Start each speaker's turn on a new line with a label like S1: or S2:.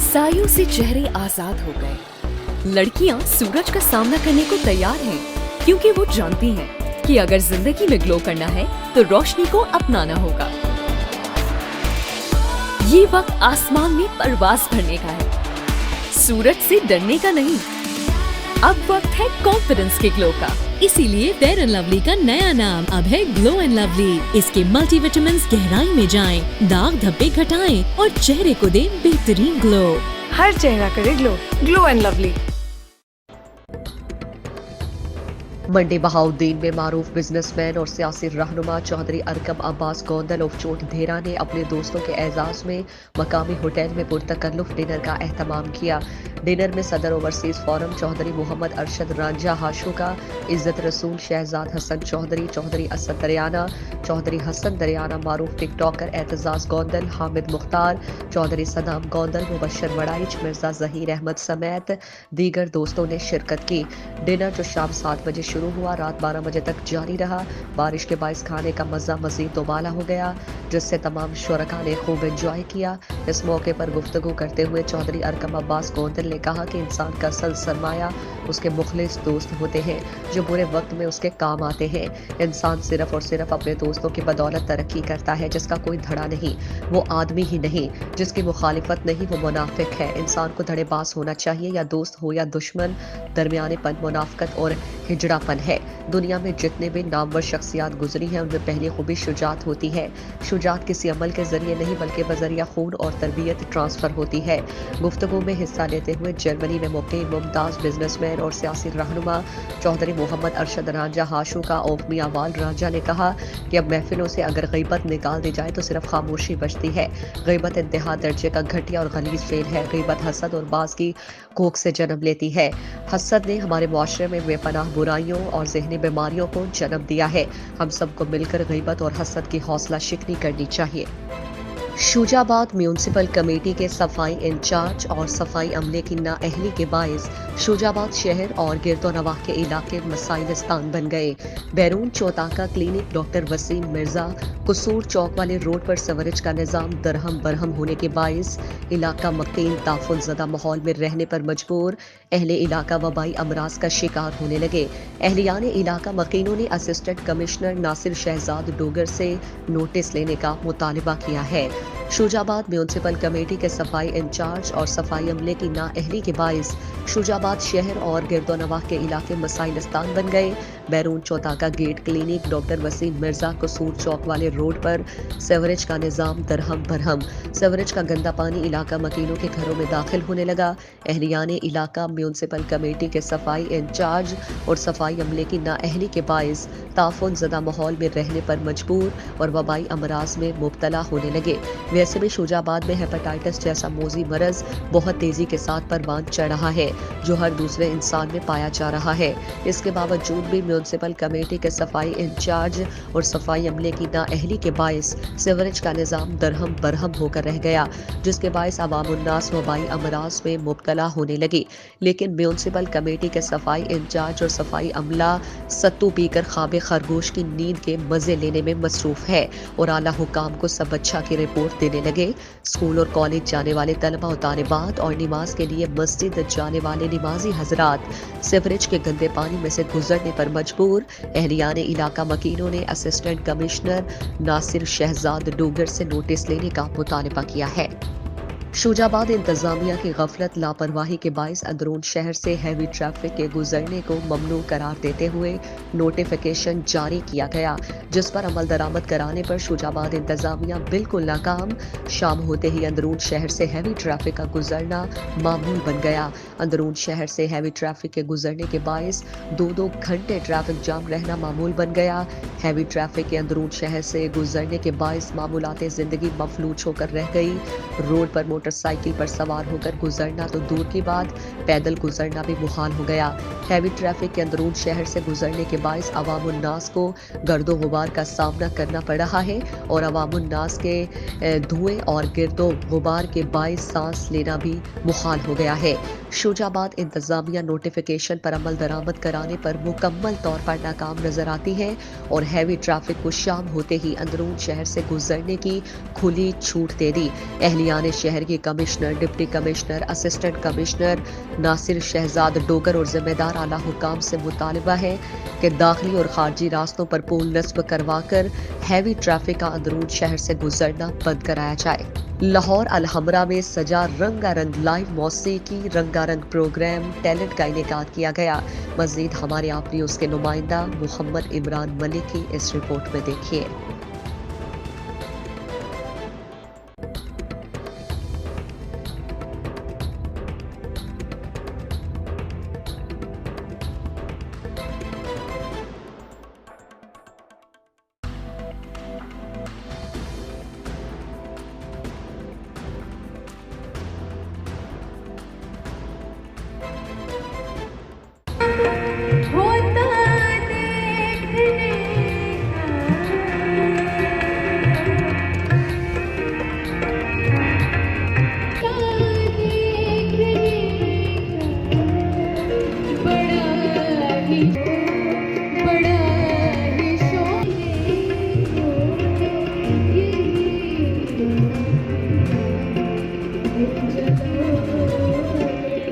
S1: सायों से चेहरे आजाद हो गए। लड़कियां सूरज का सामना करने को तैयार हैं, क्योंकि वो जानती हैं कि अगर जिंदगी में ग्लो करना है तो रोशनी को अपनाना होगा। ये वक्त आसमान में परवाज भरने का है, सूरज से डरने का नहीं। अब वक्त है कॉन्फिडेंस के ग्लो का।
S2: इसीलिए फेयर एंड लवली का नया नाम अब है ग्लो एंड लवली। इसके मल्टीविटामिन्स गहराई में जाएं, दाग धब्बे घटाएं और चेहरे को दे बेहतरीन ग्लो।
S3: हर चेहरा करे ग्लो, ग्लो एंड लवली।
S4: मंडी बहाउद्दीन में मारूफ बिजनेसमैन और सियासी रहनुमा चौधरी अरकम अब्बास गोंदल ऑफ चोट धेरा ने अपने दोस्तों के एजाज में मकामी होटल में पुरतकल्लुफ डिनर का एहतमाम किया। डिनर में सदर ओवरसीज फोरम चौधरी मोहम्मद अरशद रांझा हाशू का, इज्जत रसूल शहजाद हसन चौधरी, चौधरी असद दरियाना, चौधरी हसन दरियाना, मारूफ टिकटॉकर एतजाज गोंदल, हामिद मुख्तार, चौधरी सदाम गोंदल, मुबशर वड़ाइच, मिर्जा जहीर अहमद समेत दीगर दोस्तों ने शिरकत की। डिनर जो शाम 7 बजे शुरू हुआ रात 12 बजे तक जारी रहा। बारिश के बाइस खाने का मजा मजीद दोबाला हो गया, जिससे तमाम शुरका ने खूब एंजॉय किया। इस मौके पर गुफ्तगू करते हुए चौधरी अरकम अब्बास गोंदल ने कहा कि इंसान का असल सरमाया उसके मुखलिस दोस्त होते हैं, जो बुरे वक्त में उसके काम आते हैं। इंसान सिर्फ और सिर्फ अपने दोस्तों की बदौलत तरक्की करता है, जिसका कोई धड़ा नहीं वो आदमी ही नहीं, जिसकी मुखालिफत नहीं वो मुनाफिक है। इंसान को धड़ेबाज होना चाहिए, या दोस्त हो या दुश्मन, दरमियानेपन मुनाफिकत और हिजड़ापन है। दुनिया में जितने भी नामवर शख्सियात गुजरी हैं उनमें पहली खूबी शुजात होती है। शुजात किसी अमल के जरिए नहीं बल्कि बजरिया खून और तरबियत ट्रांसफर होती है। गुफ्तगू में हिस्सा लेते हुए जर्मनी में मुकीम मुमताज बिजनेसमैन और सियासी रहनुमा चौधरी मोहम्मद अरशद रांझा हाशू का ऑफ मियावाल रांझा ने कहा कि अब महफिलों से अगर गीबत निकाल दी जाए तो सिर्फ खामोशी बचती है। गीबत इंतहा दर्जे का घटिया और गलीज फेल है। गीबत हसद और बाज की कोख से जन्म लेती है। हसद ने हमारे मुआशरे में बेपनाह बुराइयों और ज़हनी बीमारियों को जन्म दिया है। हम सबको मिलकर गीबत और हसद की हौसला शिकनी करनी चाहिए। शुजाबाद म्यूनसिपल कमेटी के सफाई इंचार्ज और सफाई अमले की नाअहली के बायस शुजाबाद शहर और गिरदोनवाह के इलाके मसाइलिस्तान बन गए। बैरून चौताका क्लिनिक डॉक्टर वसीम मिर्जा कसूर चौक वाले रोड पर सवरेज का निज़ाम दरहम बरहम होने के बायस इलाका मकीन ताफुन ज़दा माहौल में रहने पर मजबूर। अहले इलाका वबाई अमराज का शिकार होने लगे। अहलियान इलाका मकीनों ने असिस्टेंट कमिश्नर नासिर शहजाद डोगर से नोटिस लेने का मुतालबा किया है। शुजाबाद म्यूनसिपल कमेटी के सफाई इंचार्ज और सफाई अमले की नाअहली के बायस शुजाबाद शहर और गिरदोनवाह के इलाके मसाइलिस्तान बन गए। बैरून चौताका gate clinic doctor Waseem Mirza Kasur Chowk वाले रोड पर सेवरेज का निज़ाम दरहम भरहम। सेवरेज का गंदा पानी इलाका मकीनों के घरों में दाखिल होने लगा। अहलियान इलाका म्यूनसिपल कमेटी के सफाई इंचार्ज और सफाई अमले की नाअहली के बायस ताफुन ज़दा माहौल में रहने पर मजबूर और वबाई अमराज में मुब्तला होने लगे। वैसे भी शुजाबाद में हेपेटाइटिस जैसा मोजी मरज बहुत तेजी के साथ परवान चढ़ रहा है, जो हर दूसरे इंसान में पाया जा रहा है। इसके बावजूद भी म्यूनसिपल कमेटी के सफाई इंचार्ज और सफाई अमले की नाअहली के बायस सीवरेज का निज़ाम दरहम बरहम होकर रह गया, जिसके बायस अवामुन्नास वबाई अमराज में मुब्तला होने लगी। लेकिन म्यूनसिपल कमेटी के सफाई इंचार्ज और सफाई अमला सत्तू पीकर ख्वाब खरगोश की नींद के मजे लेने में मसरूफ है और आला हुकाम को सब अच्छा की रिपोर्ट देने लगे। स्कूल और कॉलेज जाने वाले तलबा और तालिबात और नमाज के लिए मस्जिद जाने वाले नमाजी हजरात सीवरेज के गंदे पानी में से गुजरने पर मजबूर। अहलियान इलाका मकीनों ने असिस्टेंट कमिश्नर नासिर शहजाद डोगर से नोटिस लेने का मुतालबा किया है। शुजाबाद इंतजामिया की गफलत लापरवाही के बायस अंदरून शहर से हैवी ट्रैफिक के गुजरने को ममनू करार देते हुए नोटिफिकेशन जारी किया गया, जिस पर अमल दरामद कराने पर शुजाबाद इंतजामिया बिल्कुल नाकाम। शाम होते ही अंदरून शहर से हैवी ट्रैफिक का गुजरना मामूल बन गया। अंदरून शहर से हैवी ट्रैफिक के गुजरने के बायस 2-2 घंटे ट्रैफिक जाम रहना मामूल बन गया। हैवी ट्रैफिक के अंदरून शहर से गुजरने के बायस मामूलाते जिंदगी मफलूज होकर रह गई। रोड पर मोटरसाइकिल पर सवार होकर गुजरना तो दूर की बात, पैदल गुजरना भी मुहाल हो गया। हैवी ट्रैफिक के अंदरून शहर से गुजरने के बायस अवामुन्नास को गर्दो गुबार का सामना करना पड़ रहा है और अवामुन्नास के धुएं और गिरदो गुबार के बायस सांस लेना भी मुहाल हो गया है। शुजाबाद इंतजामिया नोटिफिकेशन पर अमल दरामद कराने पर मुकम्मल तौर पर नाकाम नजर आती है और हैवी ट्रैफिक को शाम होते ही अंदरून शहर से गुजरने की खुली छूट दे दी। अहलियान शहर ये commissioner, deputy commissioner, assistant commissioner Nasir Shahzad Dogar और जिम्मेदार आला हुकाम से मुतालबा है कि दाखिली और खारजी रास्तों पर पुल नस्ब करवाकर हैवी ट्रैफिक का अंदरून शहर से गुजरना बंद कराया जाए। लाहौर अलहमरा में सजा रंगारंग लाइव मौसीकी रंगारंग प्रोग्राम टैलेंट का इनेकाद किया गया। मजीद हमारे आप न्यूज़ के नुमाइंदा मोहम्मद इमरान मलिक की इस रिपोर्ट में देखिए।